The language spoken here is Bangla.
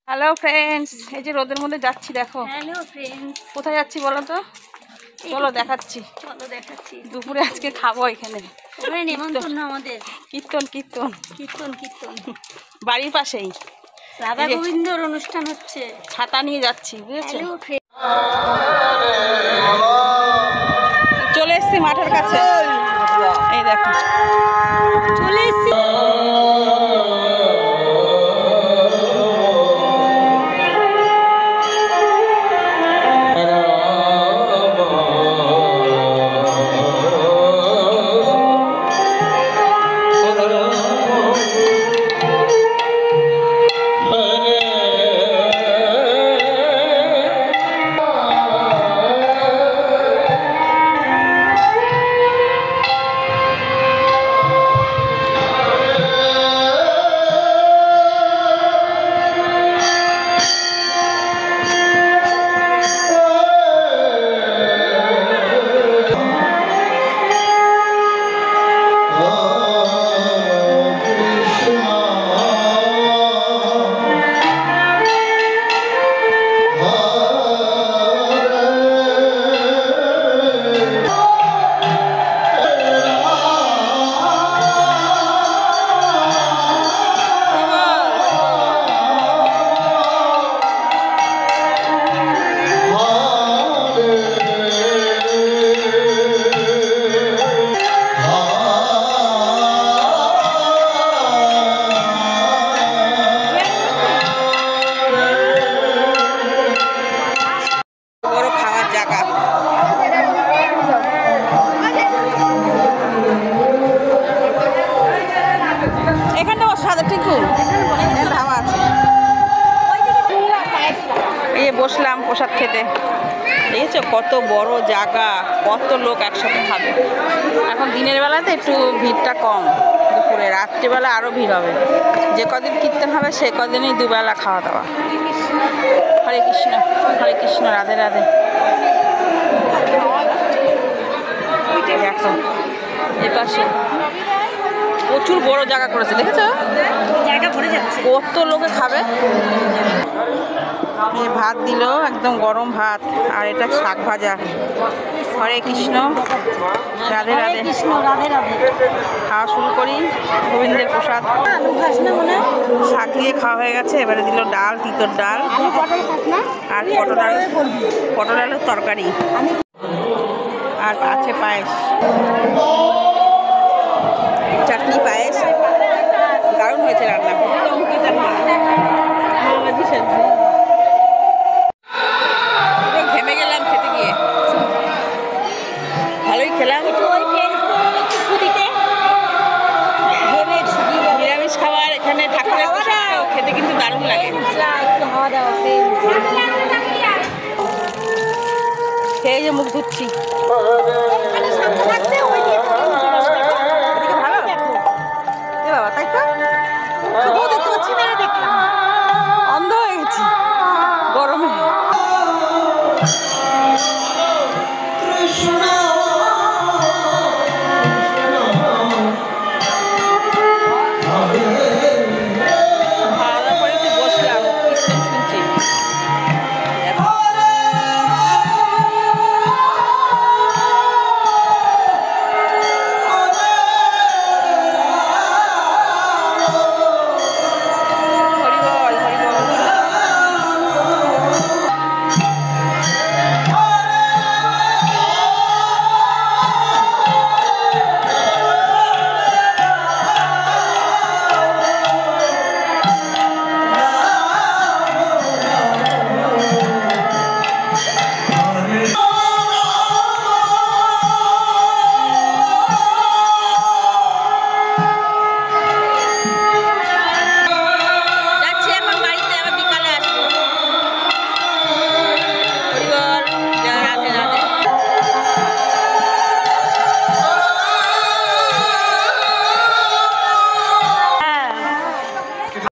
হ্যালো ফ্রেন্ডস, এই যে রোদের মধ্যে যাচ্ছি দেখো। হ্যালো ফ্রেন্ডস, কোথায় যাচ্ছি বলো তো? চলো দেখাচ্ছি। চলো দেখাচ্ছি। দুপুরে আজকে খাবো এখানে। ওখানে নেমন্তন্ন আমাদের। কীর্তন কীর্তন কীর্তন কীর্তন বাড়ির পাশেই রাধা গোবিন্দর অনুষ্ঠান হচ্ছে। ছাতা নিয়ে যাচ্ছি, বুঝেছো? হ্যালো ফ্রেন্ডস, চলে এসছি মাঠের কাছে। এই দেখো চলে এসছি। বড় খাওয়ার জায়গা। এখানটা সাদা টিকু ধাবা আছে। এই যে বসলাম প্রসাদ খেতে। দেখেছো কত বড় জায়গা, কত লোক একসাথে খাবে। এখন দিনের বেলাতে একটু ভিড়টা কম, দুপুরে রাত্রিবেলা আরও ভিড় হবে। যে কদিন কীর্তন হবে সে কদিনই দুবেলা খাওয়া দাওয়া। হরে কৃষ্ণ হরে কৃষ্ণ, রাধে রাধে। দেখো এপাশে প্রচুর বড় জায়গা করেছে, দেখেছো? জায়গা ভরে যাচ্ছে। কত লোকে খাবে। এই ভাত দিল, একদম গরম ভাত, আর এটা শাক ভাজা। হরে কৃষ্ণ রাধে রাধে। কৃষ্ণ রাধে রাধে। খাওয়া শুরু করি। গোবিন্দের প্রসাদ আলু খাস না মনে হয়? শাক দিয়ে খাওয়া হয়ে গেছে। এবারে দিল ডাল, তিতর ডাল, আলু পটল খাস না? আর পটল আলুর তরকারি, আর আছে পায়েস, চাটনি পায়েস। দারুণ হয়েছে রান্না। পুরো ঘেমে গেলাম খেতে গিয়ে। ভালোই খেলাম। নিরামিষ খাবার এখানে ঠাকুরের প্রসাদ খেতে কিন্তু দারুণ লাগে। খাওয়া দাওয়া খেয়ে যে মুখ ধুচ্ছি। থাকতে ওই